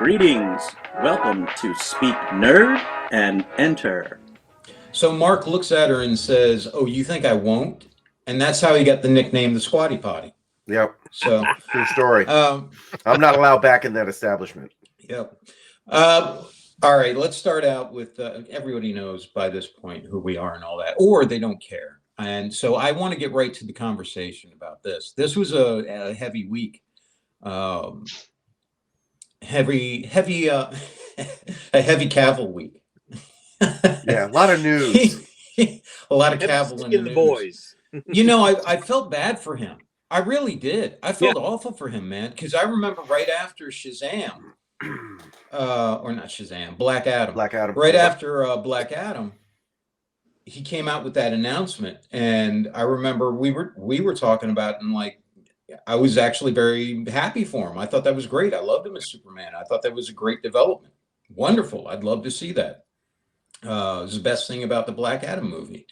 Greetings. Welcome to Speak Nerd and Enter. So Mark looks at her and says, "Oh, you think I won't?" And that's how he got the nickname the Squatty Potty. Yep. So True story. I'm not allowed back in that establishment. Yep. All right, let's start out with everybody knows by this point who we are and all that, or they don't care. And so I want to get right to the conversation about this. This was a heavy week. Heavy a heavy Cavil week. Yeah, a lot of news. A lot of Cavil in the news. Boys. You know, I felt bad for him. I really did. I felt awful for him, man, because I remember right after Shazam, or not Shazam, Black Adam. Right after Black Adam, he came out with that announcement, and I remember we were talking about it, and like I was actually very happy for him. I thought that was great. I loved him as Superman. I thought that was a great development. Wonderful. I'd love to see that. It was the best thing about the Black Adam movie.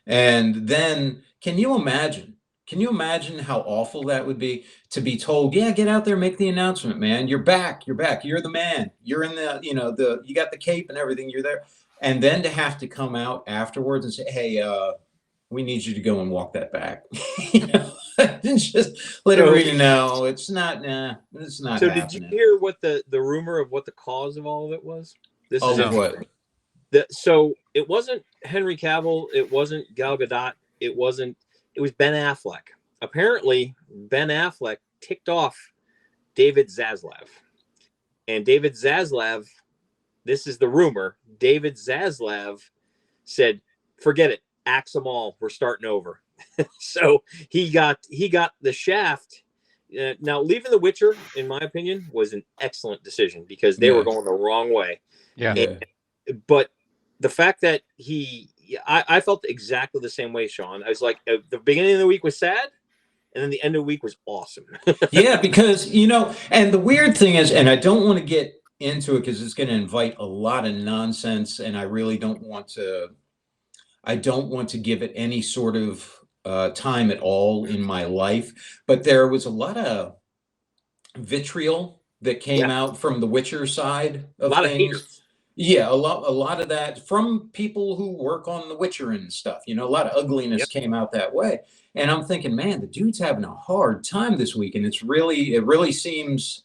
And then, can you imagine how awful that would be to be told, yeah, get out there, make the announcement, man. You're back. You're the man. You're in the, you got the cape and everything. You're there. And then to have to come out afterwards and say, hey, we need you to go and walk that back. Just let everybody know it's not. It's not. So happening. Did you hear what the rumor of what the cause of all of it was? This is what. So it wasn't Henry Cavill. It wasn't Gal Gadot. It was Ben Affleck. Apparently, Ben Affleck ticked off David Zaslav, and David Zaslav. This is the rumor. David Zaslav said, "Forget it. Axe them all. We're starting over." So he got the shaft. Now leaving The Witcher, in my opinion, was an excellent decision because they were going the wrong way. Yeah. But the fact that I felt exactly the same way, Sean. I was like, the beginning of the week was sad, and then the end of the week was awesome. Yeah, because and the weird thing is, and I don't want to get into it because it's going to invite a lot of nonsense, and I really don't want to. I don't want to give it any sort of time at all in my life, but there was a lot of vitriol that came out from the Witcher side of things. Yeah, a lot of that from people who work on The Witcher and stuff. A lot of ugliness came out that way, and I'm thinking, man, the dude's having a hard time this week, and it really seems,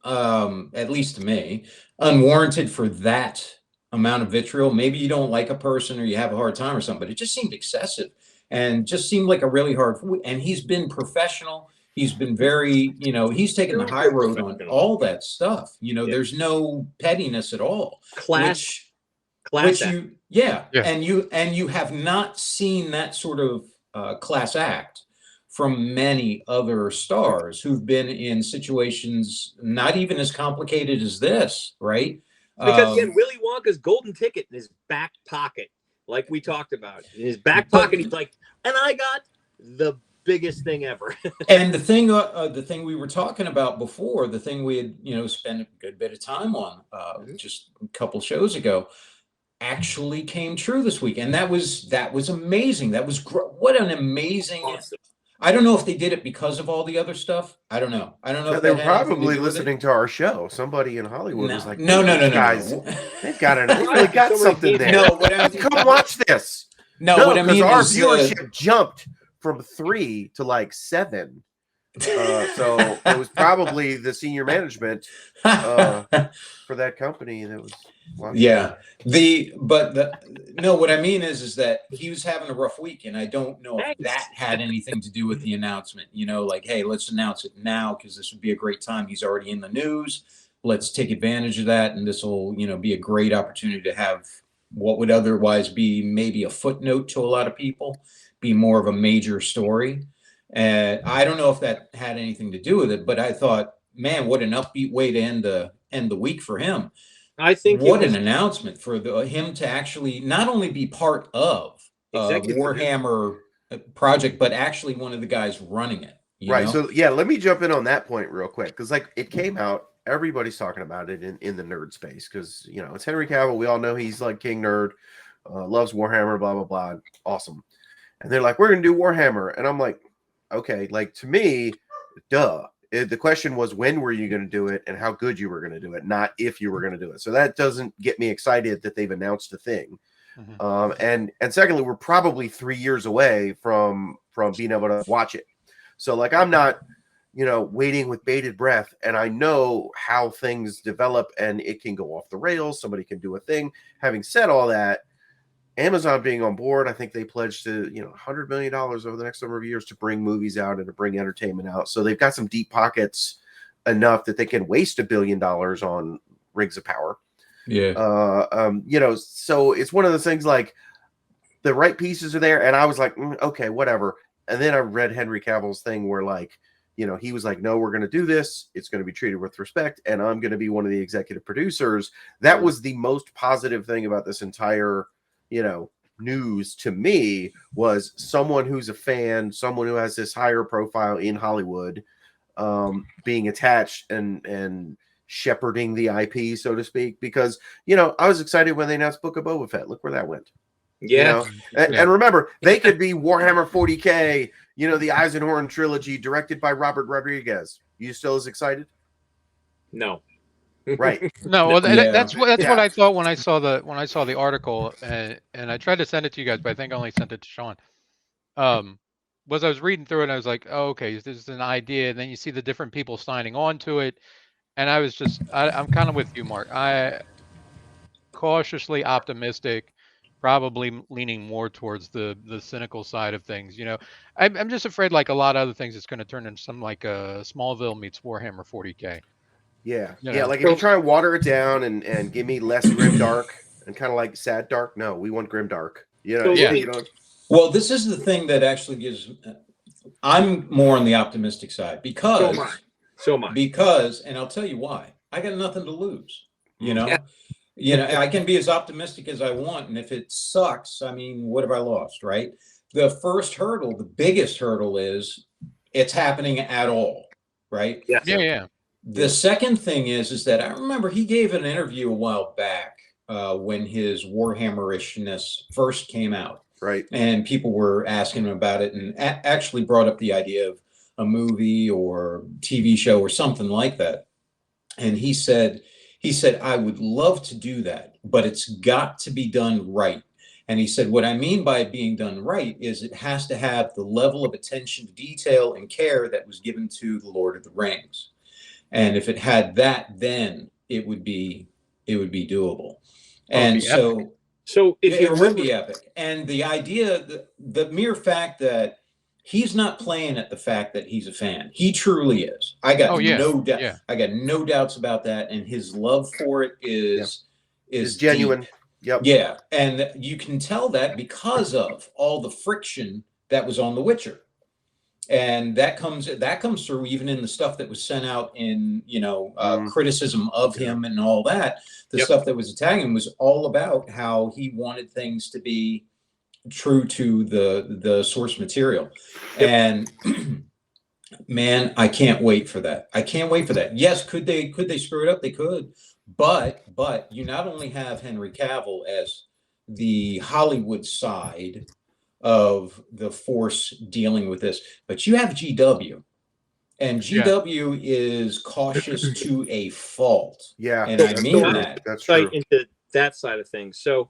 at least to me, unwarranted for that amount of vitriol. Maybe you don't like a person or you have a hard time or something, but it just seemed excessive and just seemed like a really hard. And he's been professional. He's been very, he's taken the high road on all that stuff. There's no pettiness at all. Class. And you have not seen that sort of class act from many other stars who've been in situations not even as complicated as this, right? Because he had Willy Wonka's golden ticket in his back pocket, like we talked about. In his back pocket, he's like, and I got the biggest thing ever. And the thing we were talking about before, the thing we had, spent a good bit of time on just a couple shows ago, actually came true this week. And that was amazing. That was what an amazing. Awesome. I don't know if they did it because of all the other stuff. I don't know. If they were probably listening to our show. Somebody in Hollywood was like, "No, guys, they've got it. They really got something there. No, come watch this." No, what I mean our is viewership jumped from 3 to like 7. So it was probably the senior management for that company that was. Yeah. What I mean is that he was having a rough week, and I don't know if that had anything to do with the announcement. Like, hey, let's announce it now because this would be a great time. He's already in the news. Let's take advantage of that, and this will, be a great opportunity to have what would otherwise be maybe a footnote to a lot of people, be more of a major story. And I don't know if that had anything to do with it, but I thought, man, what an upbeat way to end the week for him. I think what an announcement for him to actually not only be part of Warhammer project, but actually one of the guys running it. Right. So let me jump in on that point real quick because it came out. Everybody's talking about it in the nerd space because it's Henry Cavill. We all know he's like King Nerd, loves Warhammer, blah blah blah. Awesome. And they're like, we're gonna do Warhammer, and I'm like, okay, like to me, duh. The question was, when were you going to do it and how good you were going to do it, not if you were going to do it. So that doesn't get me excited that they've announced a thing. And secondly, we're probably 3 years away from being able to watch it. So like, I'm not, waiting with bated breath, and I know how things develop and it can go off the rails. Somebody can do a thing. Having said all that, Amazon being on board, I think they pledged to, $100 million over the next number of years to bring movies out and to bring entertainment out. So they've got some deep pockets enough that they can waste $1 billion on Rings of Power. Yeah. So it's one of those things, like, the right pieces are there. And I was like, okay, whatever. And then I read Henry Cavill's thing where, like, he was like, no, we're going to do this. It's going to be treated with respect. And I'm going to be one of the executive producers. That was the most positive thing about this entire, news to me, was someone who's a fan, someone who has this higher profile in Hollywood, being attached and shepherding the IP, so to speak. Because, I was excited when they announced Book of Boba Fett. Look where that went. Yeah. And remember, they could be Warhammer 40K, the Eisenhorn trilogy directed by Robert Rodriguez. You still as excited? No. Right. No, well, that's what Yeah. I thought when I saw the article, and I tried to send it to you guys, but I think I only sent it to Sean. Was I was reading through it, and I was like, oh, okay, this is an idea, and then you see the different people signing on to it, and I was just, I'm kind of with you, Mark. I cautiously optimistic, probably leaning more towards the cynical side of things. I'm just afraid, like a lot of other things, it's going to turn into some like Smallville meets Warhammer 40K. Yeah. You Yeah. know. Like, if you try and water it down and give me less grim dark and kind of like sad dark, no, we want grim dark. Yeah. Well, this is the thing that actually gives. I'm more on the optimistic side because. So am I. Because, and I'll tell you why. I got nothing to lose. I can be as optimistic as I want, and if it sucks, I mean, what have I lost, right? The first hurdle, the biggest hurdle, is it's happening at all, right? Yeah. Yeah. The second thing is that I remember he gave an interview a while back when his Warhammer-ishness first came out. Right. And people were asking him about it, and actually brought up the idea of a movie or TV show or something like that. And he said, I would love to do that, but it's got to be done right. And he said, what I mean by it being done right is it has to have the level of attention to detail and care that was given to The Lord of the Rings. And if it had that, then it would be doable. And so if you it remember, would be epic. And the idea, the mere fact that he's not playing at the fact that he's a fan. He truly is. I got no doubt. Yeah. I got no doubts about that. And his love for it is genuine. deep. Yep. Yeah. And you can tell that because of all the friction that was on The Witcher. And that comes through even in the stuff that was sent out in, criticism of him and all that. The stuff that was attacking him was all about how he wanted things to be true to the source material. And man, I can't wait for that. Yes, could they screw it up? They could. But you not only have Henry Cavill as the Hollywood side of the force dealing with this, but you have GW, and GW is cautious to a fault. Yeah, and I mean that. That's true. Into that side of things. So,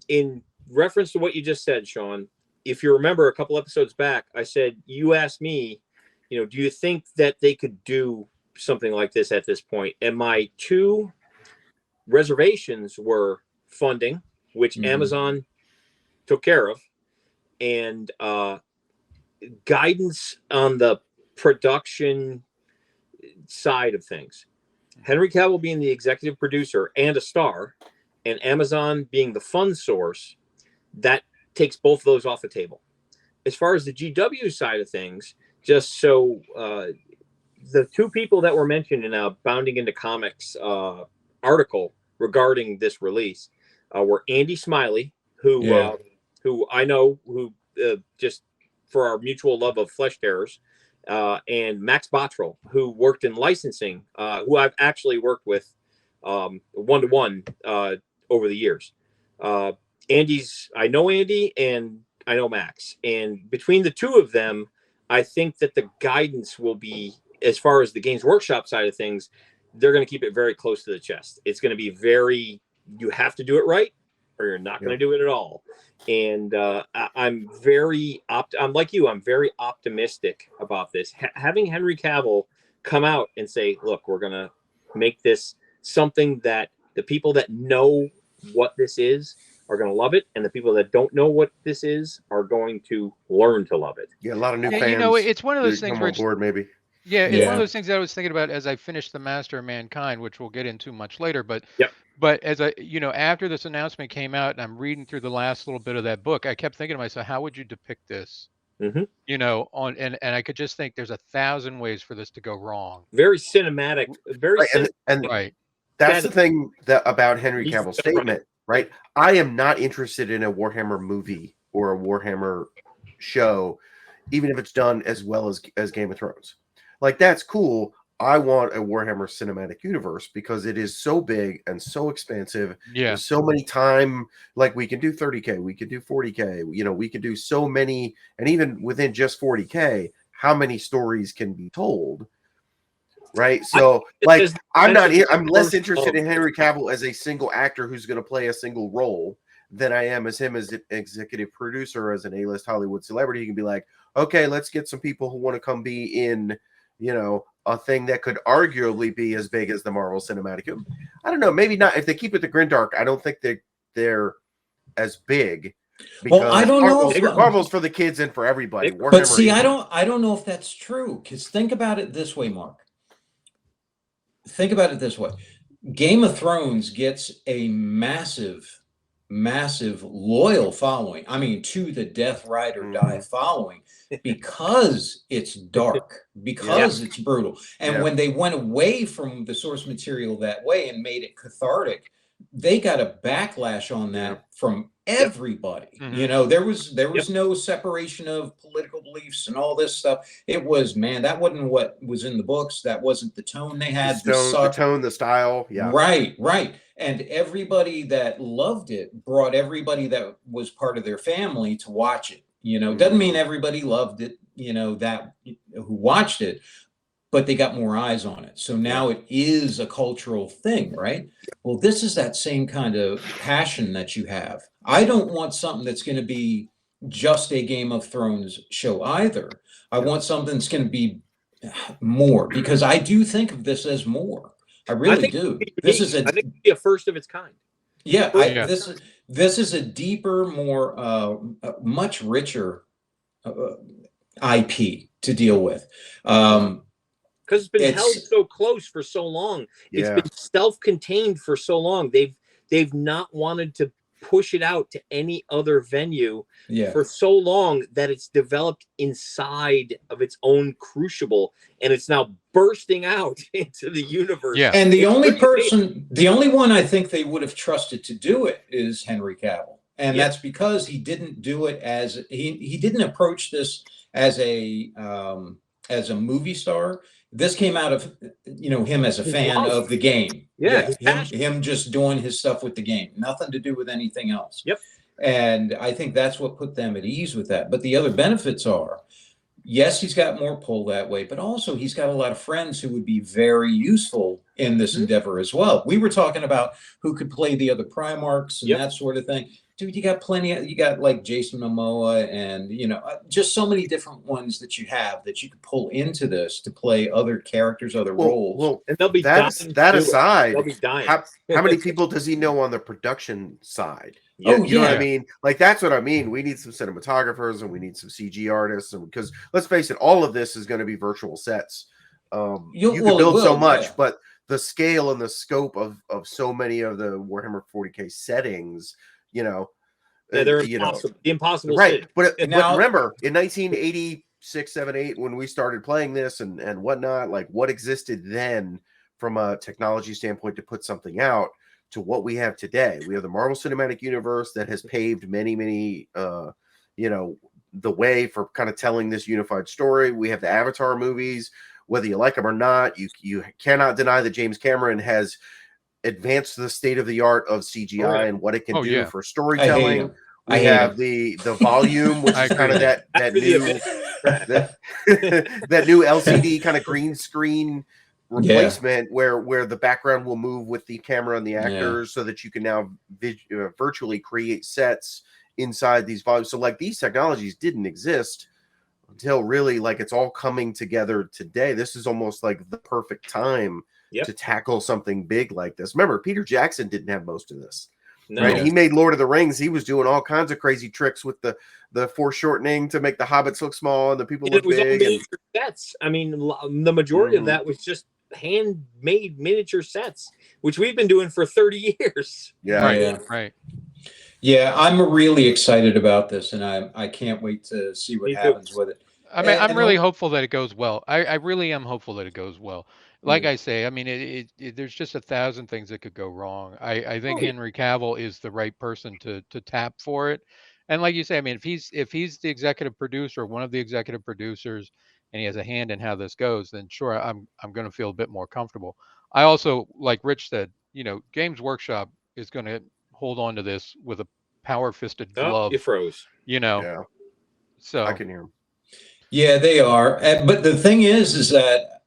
in reference to what you just said, Sean, if you remember a couple episodes back, I said you asked me, do you think that they could do something like this at this point? And my two reservations were funding, which Amazon took care of, and guidance on the production side of things. Henry Cavill being the executive producer and a star, and Amazon being the fund source, that takes both of those off the table. As far as the GW side of things, just so the two people that were mentioned in a Bounding Into Comics article regarding this release were Andy Smiley, who I know, who just for our mutual love of Flesh Terrors, and Max Bottrell, who worked in licensing, who I've actually worked with one-to-one over the years. I know Andy and I know Max, and between the two of them, I think that the guidance will be as far as the Games Workshop side of things, they're going to keep it very close to the chest. It's going to be very, you have to do it right or you're not going to do it at all. And I'm like you, I'm very optimistic about this. Having Henry Cavill come out and say, look, we're going to make this something that the people that know what this is are going to love it, and the people that don't know what this is are going to learn to love it. Yeah, a lot of new Yeah, fans. you know, it's one of those things come where on board, maybe. yeah, it's one of those things that I was thinking about as I finished The Master of Mankind, which we'll get into much later. But but as I, after this announcement came out and I'm reading through the last little bit of that book, I kept thinking to myself, how would you depict this? And I could just think there's 1,000 ways for this to go wrong. Very cinematic, very right. That's the thing about Henry Cavill's statement, right? I am not interested in a Warhammer movie or a Warhammer show, even if it's done as well as Game of Thrones. Like, that's cool. I want a Warhammer cinematic universe because it is so big and so expansive. Yeah. There's so many time, like we can do 30K, we could do 40K, we could do so many, and even within just 40K, how many stories can be told? Right. So I'm less interested in Henry Cavill as a single actor who's going to play a single role than I am as him as an executive producer, as an A-list Hollywood celebrity. He can be like, okay, let's get some people who want to come be in, a thing that could arguably be as big as the Marvel Cinematic. I don't know, maybe not. If they keep it to Grimdark, I don't think they're as big. Because I don't know. Marvel's for the kids and for everybody. But see, I don't know if that's true. Because think about it this way, Mark. Think about it this way. Game of Thrones gets a massive loyal following. I mean, to the death, ride or die following, because it's dark, because it's brutal. And when they went away from the source material that way and made it cathartic, they got a backlash on that from everybody. There was no separation of political beliefs and all this stuff. It was, man, that wasn't what was in the books. That wasn't the tone they had. The tone, the style. Yeah. Right. And everybody that loved it brought everybody that was part of their family to watch it. Doesn't mean everybody loved it, that who watched it, but they got more eyes on it. So now it is a cultural thing, right? Well, this is that same kind of passion that you have. I don't want something that's going to be just a Game of Thrones show either. I want something that's going to be more, because I do think of this as more. I really do. I think it'd be a first of its kind. Yeah, this is a deeper, more, much richer IP to deal with. Because it's been held so close for so long. It's been self-contained for so long. They've not wanted to push it out to any other venue for so long that it's developed inside of its own crucible, and it's now bursting out into the universe. Yeah. And the only one I think they would have trusted to do it is Henry Cavill. And that's because he didn't do it as he didn't approach this as a movie star. This came out of him as a fan of the game. Him just doing his stuff with the game, nothing to do with anything else. And I think that's what put them at ease with that. But the other benefits are, yes, he's got more pull that way, but also he's got a lot of friends who would be very useful in this endeavor as well. We were talking about who could play the other Primarchs and that sort of thing. Dude, you got you got like Jason Momoa and, just so many different ones that you have that you could pull into this to play other characters, other roles. Well, and they'll be that aside, they'll be dying. How many people does he know on the production side? You know what I mean? Like, that's what I mean. We need some cinematographers and we need some CG artists, and because let's face it, all of this is going to be virtual sets. You can build so much, but the scale and the scope of so many of the Warhammer 40K settings, they're impossible. The impossible, right? But remember, in 1986, 7, 8, when we started playing this and whatnot, like, what existed then from a technology standpoint to put something out to what we have today? We have the Marvel Cinematic Universe that has paved many, the way for kind of telling this unified story. We have the Avatar movies, whether you like them or not. You cannot deny that James Cameron has advanced the state of the art of CGI and what it can do for storytelling. We have the volume, which is kind of that new that new LCD kind of green screen replacement where the background will move with the camera and the actors, so that you can now virtually create sets inside these volumes. So like these technologies didn't exist until really like it's all coming together today. This is almost like the perfect time to tackle something big like this. Remember, Peter Jackson didn't have most of this. No. Right? He made Lord of the Rings. He was doing all kinds of crazy tricks with the foreshortening to make the hobbits look small and the people look big. All miniature sets. I mean, the majority of that was just handmade miniature sets, which we've been doing for 30 years. Right. Yeah, I'm really excited about this, and I can't wait to see what happens with it. I mean, I'm really hopeful that it goes well. I really am hopeful that it goes well. Like I say, I mean, there's just 1,000 things that could go wrong. I think Henry Cavill is the right person to tap for it. And like you say, I mean, if he's the executive producer, one of the executive producers, and he has a hand in how this goes, then sure, I'm going to feel a bit more comfortable. I also, like Rich said, Games Workshop is going to hold on to this with a power-fisted glove. You froze. So I can hear him. Yeah, they are. But the thing is that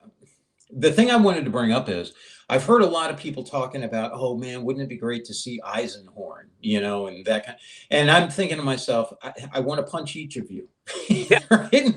the thing I wanted to bring up is I've heard a lot of people talking about, oh man, wouldn't it be great to see Eisenhorn, and that kind. And I'm thinking to myself, I want to punch each of you, right in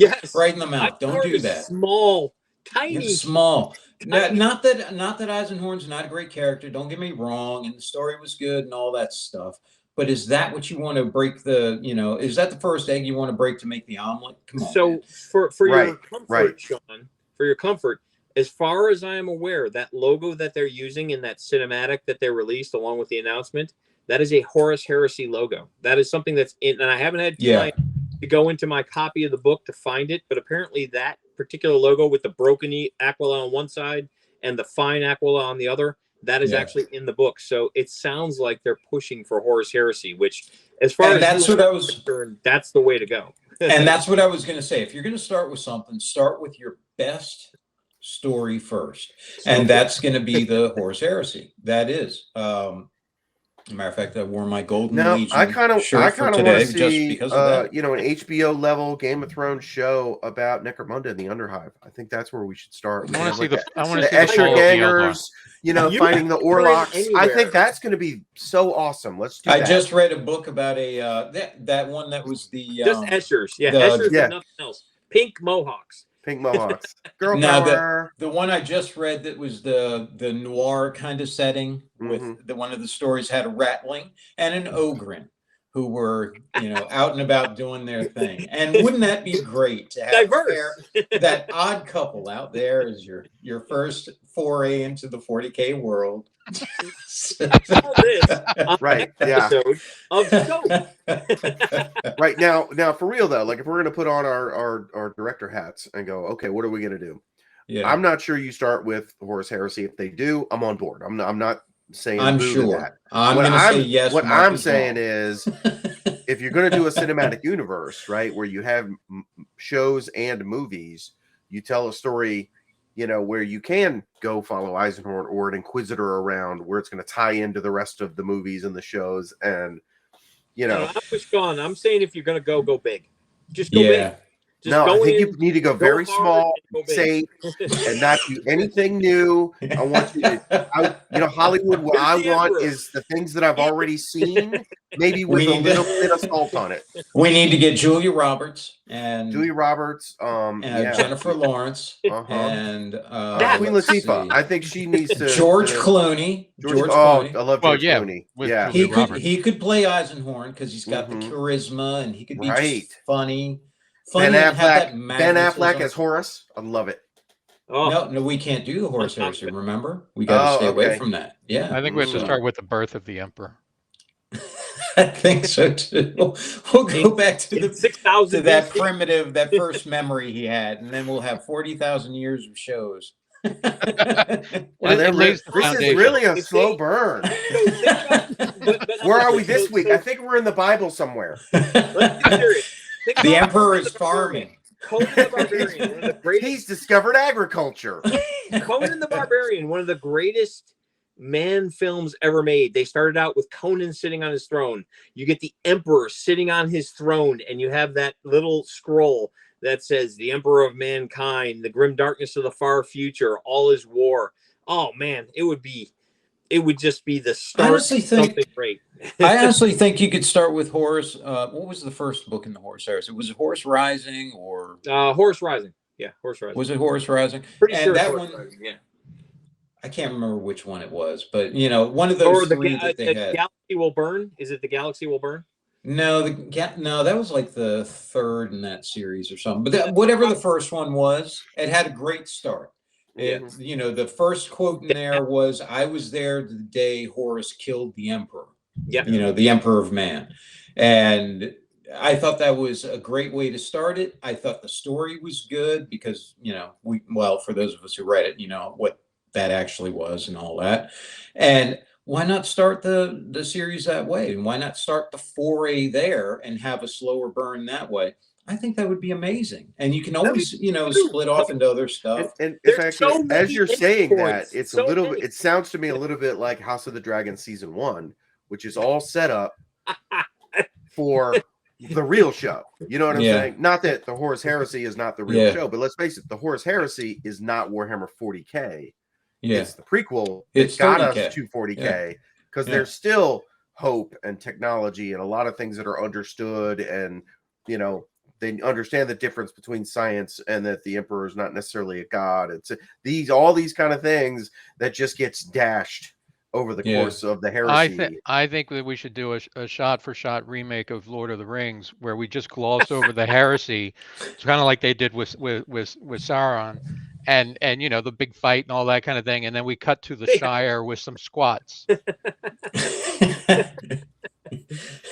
the mouth. Don't do that. Small, tiny, small. Not that Eisenhorn's not a great character. Don't get me wrong, and the story was good and all that stuff. But is that what you want to break is that the first egg you want to break to make the omelet? Come on. So man. for your comfort, Sean, for your comfort, as far as I am aware, that logo that they're using in that cinematic that they released along with the announcement, that is a Horus Heresy logo. That is something that's in, and I haven't had time to go into my copy of the book to find it, but apparently that particular logo with the broken Aquila on one side and the fine Aquila on the other, that is actually in the book. So it sounds like they're pushing for Horus Heresy, which, as far as that's what I was concerned, that's the way to go. And that's what I was going to say. If you're going to start with something, start with your best story first, and that's going to be the Horus Heresy. That is. Matter of fact, I wore my Golden Legion shirt for today just because of that. An HBO level Game of Thrones show about Necromunda and the Underhive. I think that's where we should start. I want to see the Escher gangers, finding the Orlocks. I think that's going to be so awesome. Let's do that. I just read a book about that one that was the just Eschers. Eschers and nothing else. Pink Mohawks. Pink Mohawks. Girl now power. The one I just read that was the noir kind of setting with one of the stories had a ratling and an ogre who were out and about doing their thing. And wouldn't that be great to have that odd couple out there as your first foray into the 40K world? Right. Yeah. Right now for real though, like if we're gonna put on our director hats and go, okay, what are we gonna do? Yeah. I'm not sure you start with Horus Heresy. If they do, I'm on board. I'm not saying I'm sure. That. I'm gonna say yes. What I'm saying is if you're gonna do a cinematic universe, right, where you have shows and movies, you tell a story where you can go follow Eisenhorn or an Inquisitor around where it's going to tie into the rest of the movies and the shows. And, I'm with Sean. I'm saying if you're going to go big. Just go big. I think you need to go very small, safe, and not do anything new. I want you to, Hollywood, what I want is the things that I've already seen, maybe with a little bit of salt on it. We need to get Julia Roberts, Jennifer Lawrence, and Queen Latifah. I think she needs to. George Clooney. Clooney. I love George Clooney. Yeah, he could play Eisenhorn because he's got the charisma and he could be just funny. Ben Affleck as Horus. I love it. No, we can't do the Horus Heresy. Remember, we got to stay away from that. Yeah, I think we have to start with the birth of the Emperor. I think so too. We'll go back to 6,000 to that primitive, that first memory he had, and then we'll have 40,000 years of shows. This is really a slow burn. Where are we this week? I think we're in the Bible somewhere. Let's be serious. The Emperor is farming. Conan the Barbarian, one of the greatest. He's discovered agriculture. Conan the Barbarian, one of the greatest man films ever made. They started out with Conan sitting on his throne. You get the Emperor sitting on his throne, and you have that little scroll that says the Emperor of Mankind, the grim darkness of the far future, all is war. Oh man, it would just be the start honestly of something think great. I honestly think you could start with Horus. What was the first book in the Horus series? Was it Horus Rising or Horse Rising. Yeah, Horse Rising. was it Horus Rising? Pretty And sure it's that Horse one, Rising, yeah. I can't remember which one it was, but one of Or those three that they the had. Galaxy Will Burn. Is it the Galaxy Will Burn? No, no, that was like the third in that series or something. But whatever the first one was, it had a great start. It, the first quote in there was, "I was there the day Horus killed the Emperor." Yeah. The Emperor of Man, and I thought that was a great way to start it. I thought the story was good because for those of us who read it, what that actually was and all that, and why not start the series that way? And why not start the foray there and have a slower burn that way? I think that would be amazing. And you can always, split off into other stuff. And in There's fact, so as many you're saying that, points. it's So a little many. bit, it sounds to me a little bit like House of the Dragon season 1, which is all set up for the real show. You know what I'm saying? Not that the Horus Heresy is not the real show, but let's face it, the Horus Heresy is not Warhammer 40K. Yeah. It's the prequel. It's It got 30K. us to 40K because there's still hope and technology and a lot of things that are understood, and they understand the difference between science and that the Emperor is not necessarily a god. It's all these kind of things that just gets dashed over the course of the heresy. I think that we should do a shot-for-shot remake of Lord of the Rings where we just gloss over the heresy. It's kind of like they did with Sauron, and the big fight and all that kind of thing, and then we cut to the Shire with some squats.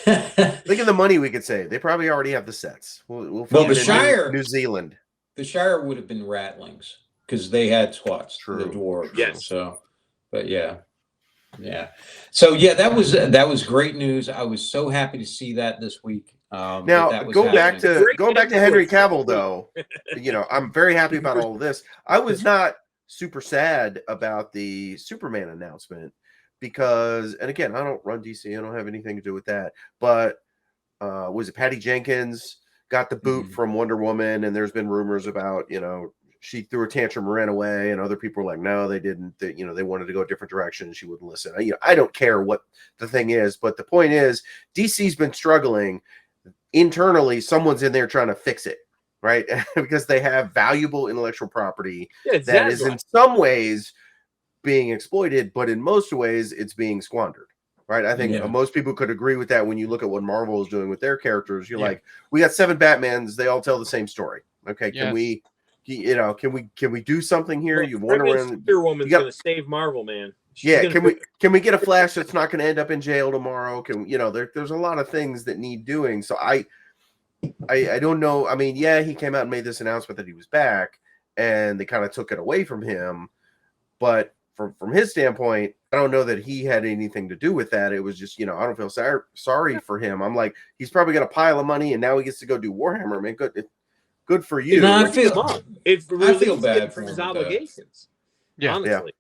Think of the money we could save. They probably already have the sets. We'll film the Shire, New Zealand. The Shire would have been ratlings because they had squats. True. The dwarves. Yes. So, but yeah. So that was great news. I was so happy to see that this week. Now go back to Henry Cavill though. I'm very happy about all of this. I was not super sad about the Superman announcement because, and again, I don't run DC. I don't have anything to do with that. But was it Patty Jenkins got the boot from Wonder Woman? And there's been rumors about she threw a tantrum and ran away, and other people were like, no, they didn't. They wanted to go a different direction, and she wouldn't listen. I don't care what the thing is, but the point is, DC's been struggling internally. Someone's in there trying to fix it, right? Because they have valuable intellectual property that is in some ways being exploited, but in most ways it's being squandered, right? I think most people could agree with that when you look at what Marvel is doing with their characters. You're like, we got 7 Batmans, they all tell the same story. Okay, can we do something here? You want to run? Wonder Woman's going to save Marvel, man. Can we get a Flash that's not going to end up in jail tomorrow? There's a lot of things that need doing. So I don't know. I mean, he came out and made this announcement that he was back, and they kind of took it away from him. But from his standpoint, I don't know that he had anything to do with that. It was just, I don't feel sorry for him. I'm like, he's probably got a pile of money, and now he gets to go do Warhammer. Man, good for you. No, I feel bad for his him obligations. Yeah, honestly.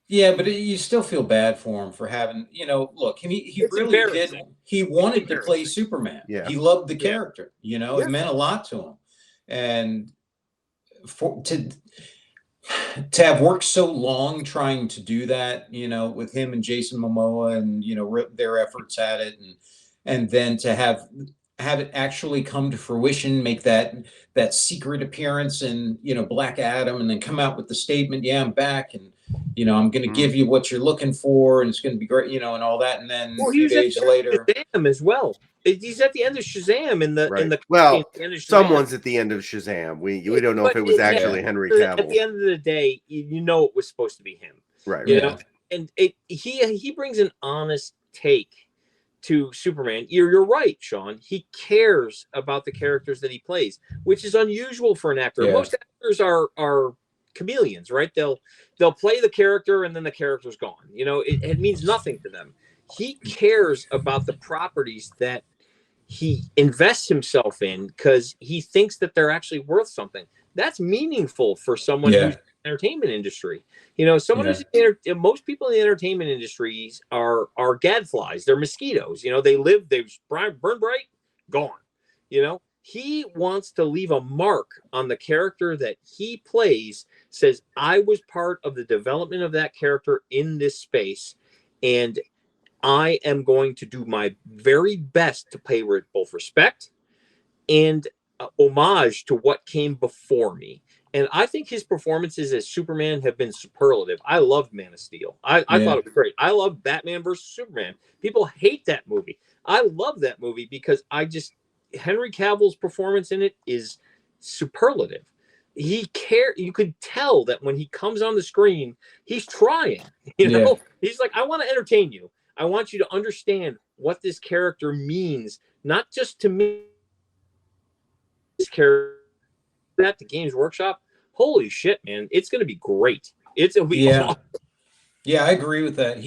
Yeah, but you still feel bad for him for having, look, he really did. He wanted to play Superman. Yeah. He loved the character. It meant a lot to him, and to have worked so long trying to do that, with him and Jason Momoa and their efforts at it, and then to have it actually come to fruition, make that secret appearance in Black Adam, and then come out with the statement, I'm back, and I'm going to give you what you're looking for, and it's going to be great, and all that, and then a few days later, Shazam as well. He's at the end of Shazam someone's at the end of Shazam. We don't know if it was actually Henry Cavill. At the end of the day, it was supposed to be him, right? And he brings an honest take to Superman. You're right, Sean. He cares about the characters that he plays, which is unusual for an actor. Most actors are chameleons, right? They'll play the character and then the character's gone. It means nothing to them. He cares about the properties that he invests himself in because he thinks that they're actually worth something. That's meaningful for someone who's in the entertainment industry. Who's most people in the entertainment industries are gadflies. They're mosquitoes. They burn bright, gone. he wants to leave a mark on the character that he plays, says, I was part of the development of that character in this space, and I am going to do my very best to pay both respect and homage to what came before me. And I think his performances as Superman have been superlative. I loved Man of Steel. I thought it was great. I love Batman versus Superman. People hate that movie. I love that movie because Henry Cavill's performance in it is superlative. You could tell that when he comes on the screen, he's trying, he's like, I want to entertain you. I want you to understand what this character means, not just to me. This character at the Games Workshop, holy shit, man, it's going to be great. It'll be awesome. Yeah, I agree with that.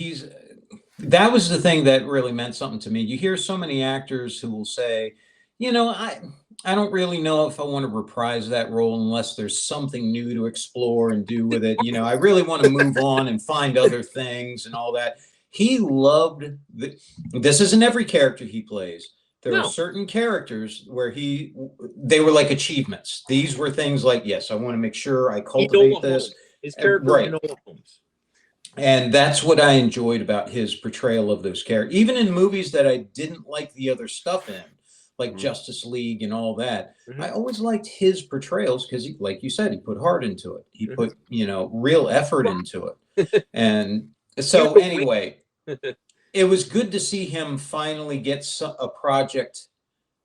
That was the thing that really meant something to me. You hear so many actors who will say, I don't really know if I want to reprise that role unless there's something new to explore and do with it. I really want to move on and find other things and all that. He loved this isn't every character he plays. There are certain characters where they were like achievements. These were things like, yes, I want to make sure I cultivate this. His character, right. And that's what I enjoyed about his portrayal of those characters. Even in movies that I didn't like the other stuff in, like Justice League and all that, I always liked his portrayals because, like you said, he put heart into it. He put, real effort into it. And so anyway, it was good to see him finally get a project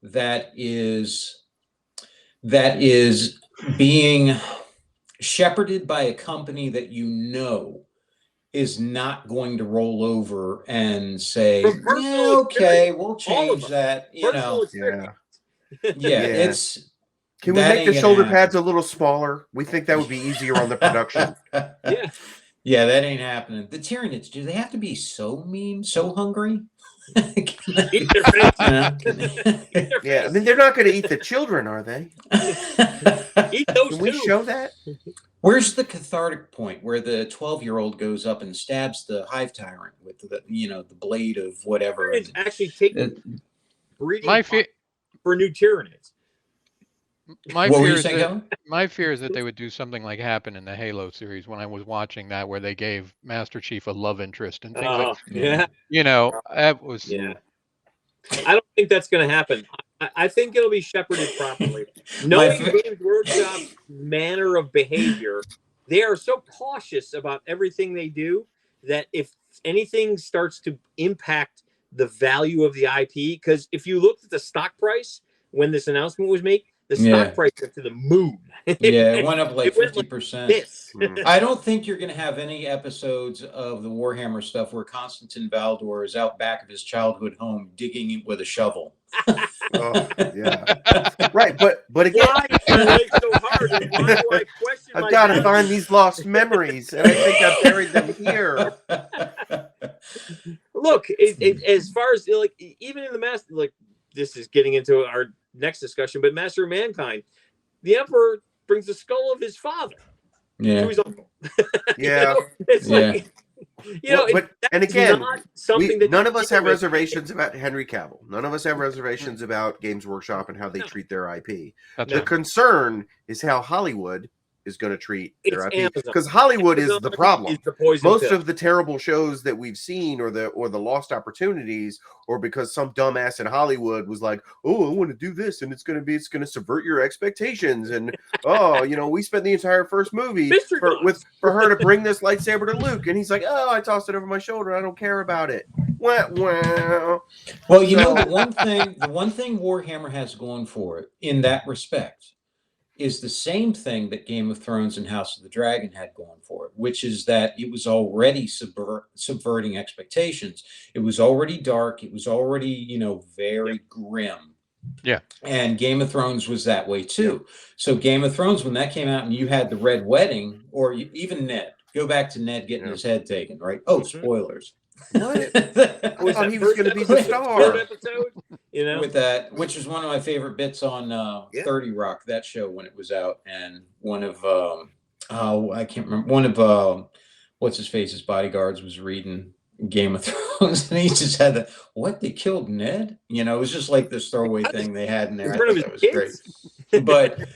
that is being shepherded by a company that is not going to roll over and say, okay, we'll change that. It's. Can we make the shoulder pads a little smaller? We think that would be easier on the production. Yeah, that ain't happening. The Tyranids, do they have to be so mean, so hungry? Eat their face. Yeah, I mean, they're not going to eat the children, are they? Eat those. Can we show that? Where's the cathartic point where the 12-year-old goes up and stabs the hive tyrant with the blade of whatever? It's actually taking breeding for new Tyranids. My fear is that they would do something like happened in the Halo series when I was watching that, where they gave Master Chief a love interest and things like that. That was. Yeah. I don't think that's going to happen. I think it'll be shepherded properly. Knowing Games Workshop's manner of behavior, they are so cautious about everything they do that if anything starts to impact the value of the IP, because if you looked at the stock price when this announcement was made, the stock price went to the moon. It went up like 50%. I don't think you're going to have any episodes of the Warhammer stuff where Constantine Valdor is out back of his childhood home digging with a shovel. Right, but again, why so hard? And why do I question I've got to find these lost memories, and I think I've buried them here. Look, as far as even in the Master, this is getting into our next discussion, but Master of Mankind, the Emperor brings the skull of his father to his uncle. It's like, and again, none of us have reservations about Henry Cavill. None of us have reservations about Games Workshop and how they treat their IP. The concern is how Hollywood is going to treat their IP, because Hollywood is the problem. Most of the terrible shows that we've seen, or the lost opportunities, or because some dumbass in Hollywood was like, "Oh, I want to do this, and it's going to subvert your expectations," and we spent the entire first movie for her to bring this lightsaber to Luke, and he's like, "Oh, I tossed it over my shoulder. I don't care about it." Well, the one thing Warhammer has going for it in that respect is the same thing that Game of Thrones and House of the Dragon had going for it, which is that it was already subverting expectations. It was already dark. It was already, very grim. Yeah. And Game of Thrones was that way too. So Game of Thrones, when that came out and you had the Red Wedding, or even Ned, go back to Ned getting his head taken, right? Oh, spoilers. What? I thought he was going to be the star. With that, which is one of my favorite bits on 30 Rock, that show when it was out, and one of I can't remember, one of what's his face's bodyguards was reading Game of Thrones, and he just had the what they killed Ned. You know, it was just like this throwaway thing they had in there. In I front of thought his that was great. kids.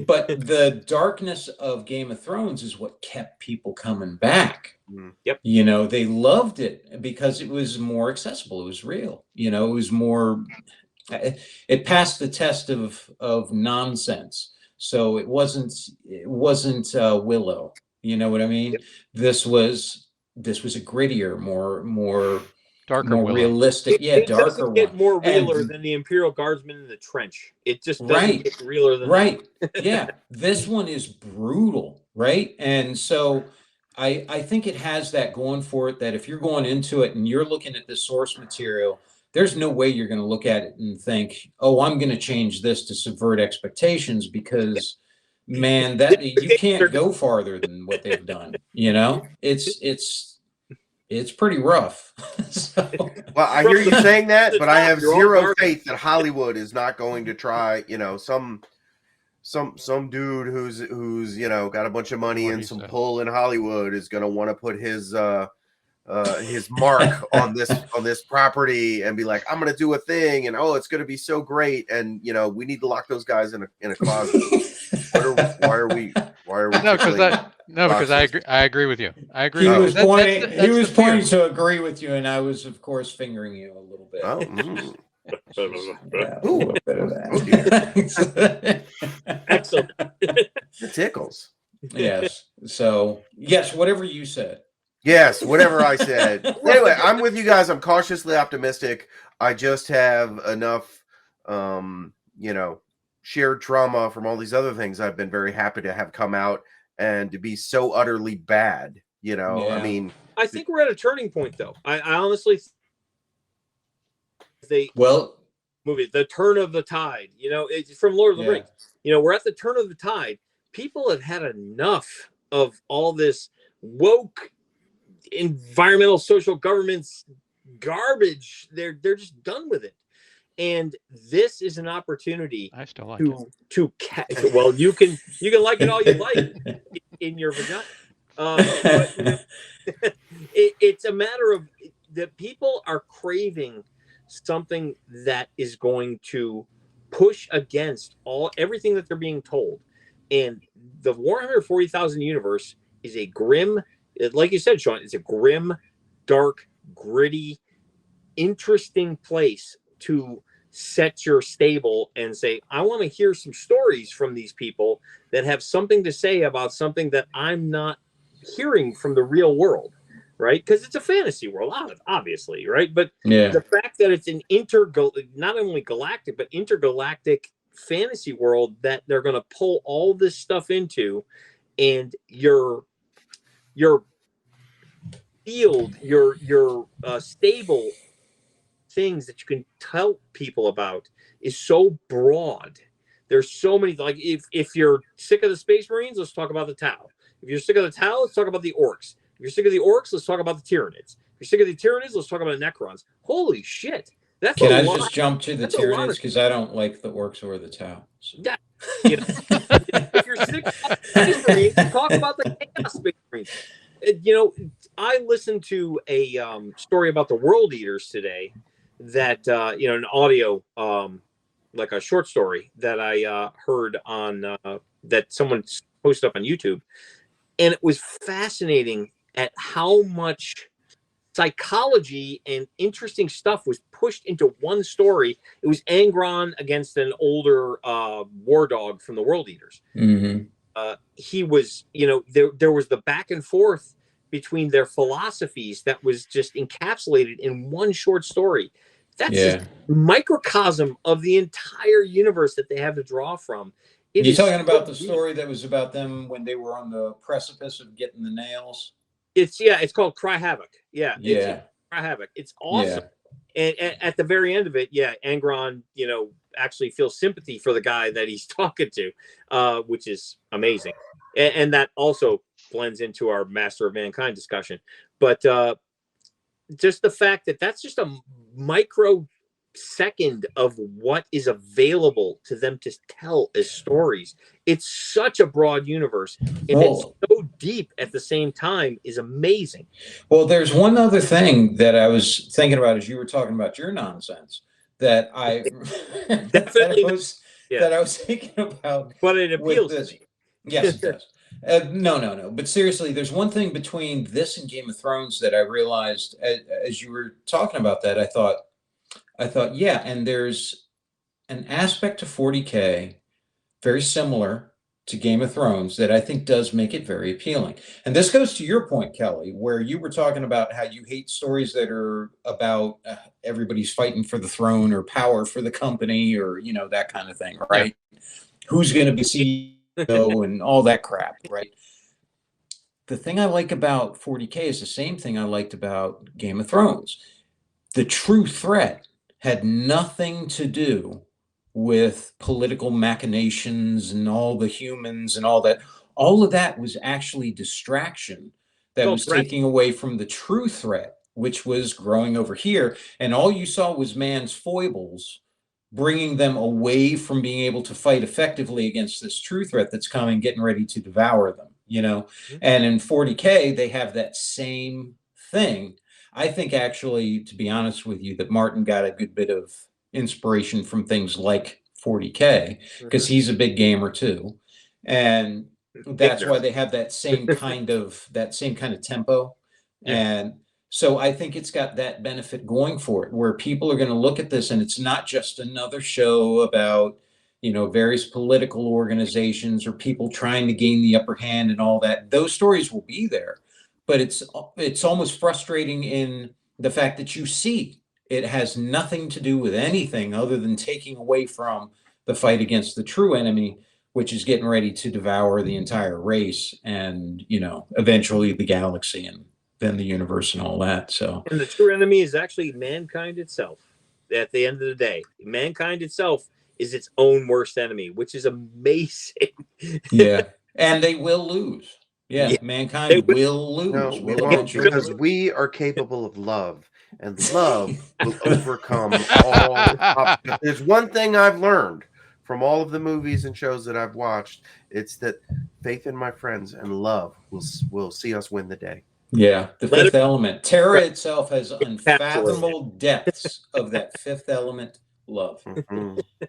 But the darkness of Game of Thrones is what kept people coming back. Yep. You know, they loved it because it was more accessible. It was real. You know, it was more. It passed the test of nonsense. So it wasn't Willow. You know what I mean? Yep. This was a grittier, more Darker Willow. realistic. It darker doesn't get one. more realer And than the Imperial Guardsmen in the trench. It just doesn't Right. get realer than right. Yeah. This one is brutal, right? And so I think it has that going for it, that if you're going into it and you're looking at the source material, there's no way you're going to look at it and think, oh, I'm going to change this to subvert expectations, because man, that you can't go farther than what they've done. You know, it's pretty rough. So, Well, I hear you saying that, but I have You're all zero dark. faith that Hollywood is not going to try, you know, some dude who's you know, got a bunch of money and some pull in Hollywood is going to want to put his mark on this property and be like, I'm going to do a thing, and oh, it's going to be so great, and you know, we need to lock those guys in a closet. Why are we No, because I agree with you. I agree. He with was you. pointing. He was the fear. pointing to agree with you, and I was, of course, fingering you a little bit. Oh, Yeah, a little bit of Oh, that. Excellent. it tickles. Yes. So yes, whatever you said. Yes, whatever I said. Anyway, I'm with you guys. I'm cautiously optimistic. I just have enough, you know, shared trauma from all these other things I've been very happy to have come out, and to be so utterly bad. You know, I Yeah. mean, I think we're at a turning point, though. I honestly, Well, movie, The Turn of the Tide. You know, it's from Lord of the Yeah. Rings. You know, we're at the turn of the tide. People have had enough of all this woke environmental social governments garbage. They're just done with it. And this is an opportunity I still like it. well, you can like it all you like in your vagina. But, you know, it's a matter of that people are craving something that is going to push against everything that they're being told. And the Warhammer 40,000 universe is a grim, like you said, Sean, it's a grim, dark, gritty, interesting place to set your stable and say, I want to hear some stories from these people that have something to say about something that I'm not hearing from the real world, right? Because it's a fantasy world, obviously, right? But yeah. the fact that it's an not only galactic, but intergalactic fantasy world that they're going to pull all this stuff into, and your field, your stable things that you can tell people about is so broad. There's so many, like if you're sick of the Space Marines, let's talk about the Tau. If you're sick of the Tau, let's talk about the Orcs. If you're sick of the Orcs, let's talk about the Tyranids. If you're sick of the Tyranids, let's talk about the Necrons. Holy shit. That's Can a I lot. just jump to the That's a lot Tyranids, of- because I don't like the Orcs or the Tau. So. Yeah. You know, if you're sick of Space Marines, talk about the Chaos Space Marines. You know, I listened to a story about the World Eaters today that, you know, an audio, like a short story that I heard on, that someone posted up on YouTube. And it was fascinating at how much psychology and interesting stuff was pushed into one story. It was Angron against an older war dog from the World Eaters. Mm-hmm. He was, you know, there was the back and forth between their philosophies that was just encapsulated in one short story. That's just a microcosm of the entire universe that they have to draw from. You're talking about the story that was about them when they were on the precipice of getting the nails? It's called Cry Havoc. Yeah. Cry Havoc. It's awesome. Yeah. And at the very end of it, Angron, you know, actually feels sympathy for the guy that he's talking to, which is amazing. And that also blends into our Master of Mankind discussion. But just the fact that that's just a micro second of what is available to them to tell as stories. It's such a broad universe, and it's so deep at the same time is amazing. Well, there's one other thing that I was thinking about as you were talking about your nonsense that I Definitely that I was thinking about. But it with appeals this. to me. Yes, it does. No. But seriously, there's one thing between this and Game of Thrones that I realized as you were talking about that. I thought, yeah, and there's an aspect to 40K very similar to Game of Thrones that I think does make it very appealing. And this goes to your point, Kelly, where you were talking about how you hate stories that are about everybody's fighting for the throne or power for the company or, that kind of thing, right? Yeah. Who's going to be CEO and all that crap, right? The thing I like about 40K is the same thing I liked about Game of Thrones. The true threat had nothing to do with political machinations and all the humans and all that. All of that was actually distraction that was taking away from the true threat, which was growing over here. And all you saw was man's foibles, bringing them away from being able to fight effectively against this true threat that's coming, getting ready to devour them, And in 40K, they have that same thing. I think actually, to be honest with you, that Martin got a good bit of inspiration from things like 40K because he's a big gamer too, and that's why they have that same kind of tempo. And so I think it's got that benefit going for it, where people are going to look at this and it's not just another show about various political organizations or people trying to gain the upper hand and all that. Those stories will be there, but it's almost frustrating in the fact that you see it has nothing to do with anything other than taking away from the fight against the true enemy, which is getting ready to devour the entire race and, eventually the galaxy and then the universe and all that. So, and the true enemy is actually mankind itself. At the end of the day, mankind itself is its own worst enemy, which is amazing. Yeah. And they will lose. Yeah. Mankind will lose. No, we won't, because we are capable of love. And love will overcome all. There's one thing I've learned from all of the movies and shows that I've watched. It's that faith in my friends and love will see us win the day. Yeah, the fifth element. Terra itself has unfathomable depths of that fifth element, love.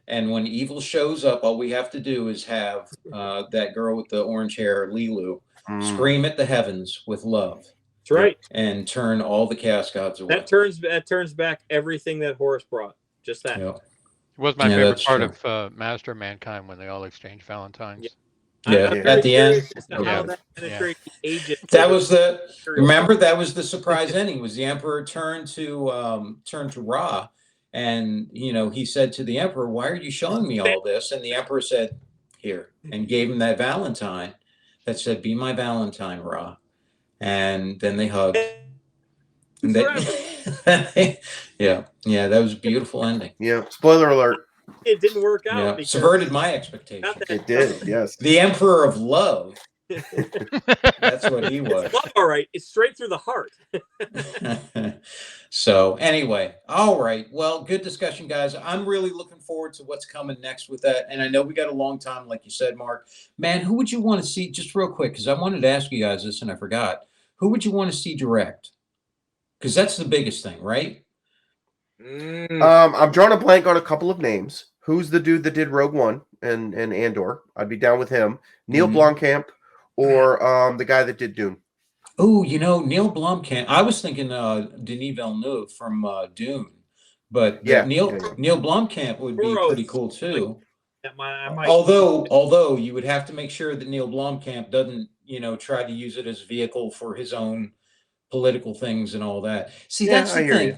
And when evil shows up, all we have to do is have that girl with the orange hair, Lilu, scream at the heavens with love. That's right. And turn all the chaos gods away. That turns back everything that Horus brought. Just that. Yeah. It was my favorite part of Master of Mankind when they all exchanged Valentines. Yeah, at the end. That was remember that was the surprise ending. Was the Emperor turned to Ra, and he said to the Emperor, "Why are you showing me all this?" And the Emperor said, "Here," and gave him that Valentine that said, "Be my Valentine, Ra." And then they hugged. And yeah, that was a beautiful ending. Yeah, spoiler alert. It didn't work out. Yeah. Subverted my expectations. It did, yes. The Emperor of Love. That's what he was. It's love, all right. It's straight through the heart. So anyway, all right. Well, good discussion, guys. I'm really looking forward to what's coming next with that. And I know we got a long time, like you said, Mark. Man, who would you want to see, just real quick, because I wanted to ask you guys this and I forgot. Who would you want to see direct? Because that's the biggest thing, right? I'm drawing a blank on a couple of names. Who's the dude that did Rogue One and Andor? I'd be down with him. Neil Blomkamp or the guy that did Dune. Oh, Neil Blomkamp. I was thinking Denis Villeneuve from Dune, but Neil Blomkamp would be pretty cool too. Although you would have to make sure that Neil Blomkamp doesn't, try to use it as a vehicle for his own political things and all that. See, that's the thing.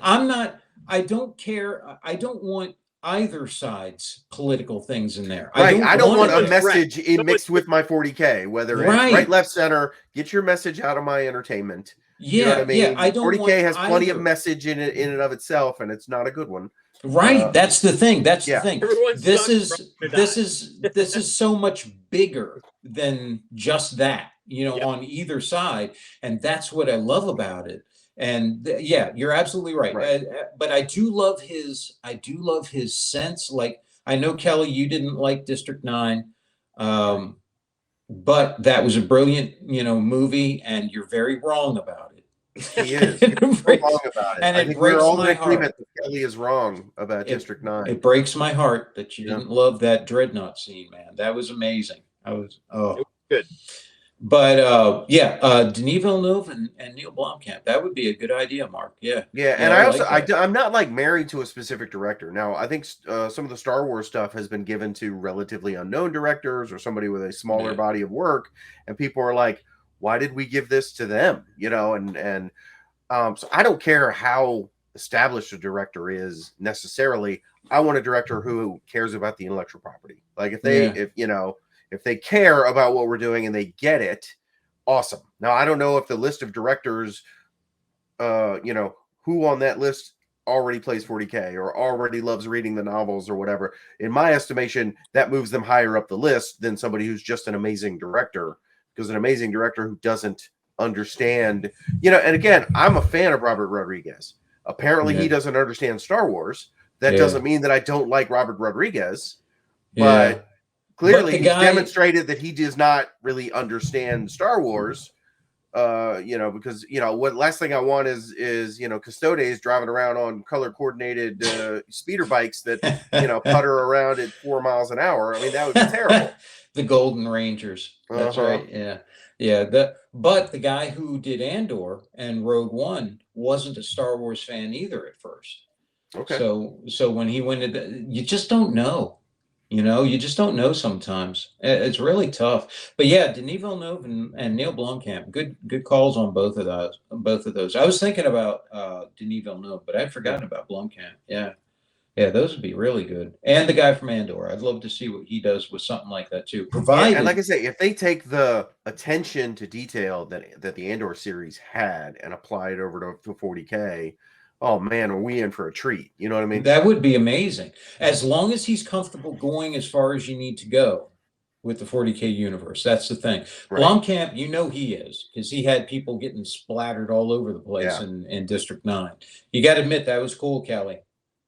I don't care. I don't want either side's political things in there. Right. I don't want a message mixed with my 40K, whether it's right, left, center. Get your message out of my entertainment. Yeah, you know what I mean? I don't 40K has plenty of message in and of itself, and it's not a good one. Right. That's the thing. That's the thing. This is so much bigger than just that, on either side. And that's what I love about it. And you're absolutely right. But I do love his sense. Like, I know, Kelly, you didn't like District 9. but that was a brilliant, movie, and you're very wrong about it. He is. You're wrong about it. And I it think we're breaks all my in agreement heart. that Kelly is wrong about District 9. It breaks my heart that you Yeah. didn't love that Dreadnought scene, man. That was amazing. It was good. But Denis Villeneuve and Neil Blomkamp, that would be a good idea, Mark. Yeah. Yeah, and I also like that. I'm not like married to a specific director. Now, I think some of the Star Wars stuff has been given to relatively unknown directors or somebody with a smaller body of work, and people are like, "Why did we give this to them?" And so I don't care how established a director is necessarily. I want a director who cares about the intellectual property. Like if they care about what we're doing and they get it, awesome. Now, I don't know if the list of directors, who on that list already plays 40K or already loves reading the novels or whatever. In my estimation, that moves them higher up the list than somebody who's just an amazing director, because an amazing director who doesn't understand, and again, I'm a fan of Robert Rodriguez. Apparently he doesn't understand Star Wars. That doesn't mean that I don't like Robert Rodriguez, but clearly he's demonstrated that he does not really understand Star Wars. Because what last thing I want is Custodes driving around on color coordinated speeder bikes that putter around at 4 miles an hour. I mean, that would be terrible. The Golden Rangers. That's right. Yeah. But the guy who did Andor and Rogue One wasn't a Star Wars fan either at first. Okay. So when he went into, you just don't know. You just don't know sometimes. It's really tough. But yeah, Denis Villeneuve and Neil Blomkamp, good calls on both of those. I was thinking about Denis Villeneuve, but I'd forgotten about Blomkamp. Yeah, those would be really good. And the guy from Andor, I'd love to see what he does with something like that too. Provided, and like I say, if they take the attention to detail that the Andor series had and apply it over to 40K. Oh man, are we in for a treat? You know what I mean? That would be amazing. As long as he's comfortable going as far as you need to go with the 40K universe. That's the thing. Right. Blomkamp, he is, because he had people getting splattered all over the place in District 9. You got to admit, that was cool, Kelly.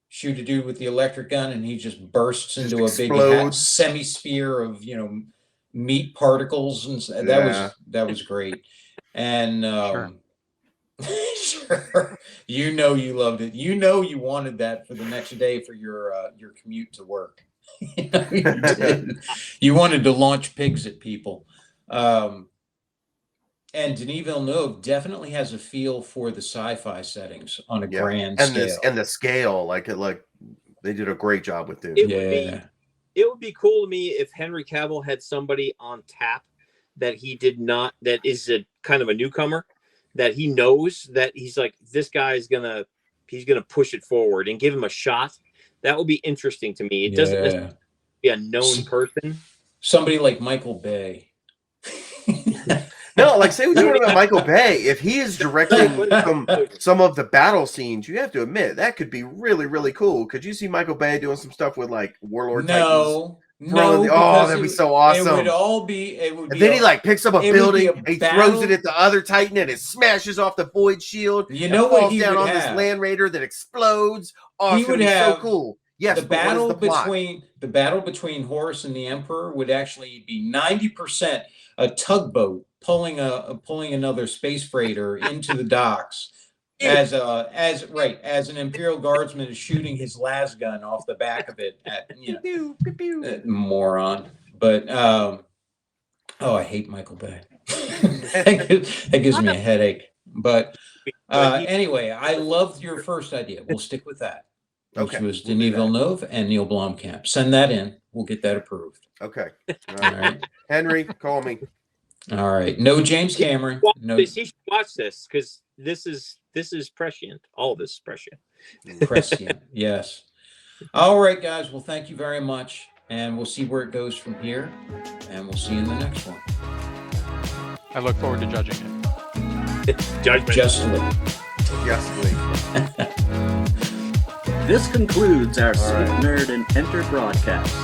Shoot a dude with the electric gun and he just bursts into a big semi-spear of, meat particles. And that was great. And sure. Sure. You loved it. You wanted that for the next day for your commute to work. You did. You wanted to launch pigs at people. And Denis Villeneuve definitely has a feel for the sci-fi settings on a grand scale. And the scale, like they did a great job with it. It would be cool to me if Henry Cavill had somebody on tap that is a kind of a newcomer, that he knows that he's like, this guy is he's gonna push it forward and give him a shot. That would be interesting to me. It doesn't necessarily be a known person. Somebody like Michael Bay. No, like say what you want about Michael Bay. If he is directing some of the battle scenes, you have to admit that could be really, really cool. Could you see Michael Bay doing some stuff with like Warlord Titans? No, that'd be so awesome. And then he like picks up a building and he throws it at the other Titan and it smashes off the void shield. What he down would on have. This Land Raider that explodes. Oh, he would have so cool. Yes, the battle between Horus and the Emperor would actually be 90% a tugboat pulling another space freighter into the docks. As an Imperial Guardsman is shooting his las gun off the back of it at moron. But I hate Michael Bay. that gives me a headache. But anyway, I loved your first idea. We'll stick with that. Which was Denis Villeneuve and Neil Blomkamp. Send that in. We'll get that approved. Okay. All right. Henry, call me. All right. No James Cameron. He should watch this because this is prescient. All of this is prescient. Prescient, yes. All right, guys. Well, thank you very much. And we'll see where it goes from here. And we'll see you in the next one. I look forward to judging it. Judgment. Justly. This concludes our Speak Nerd and Enter broadcast.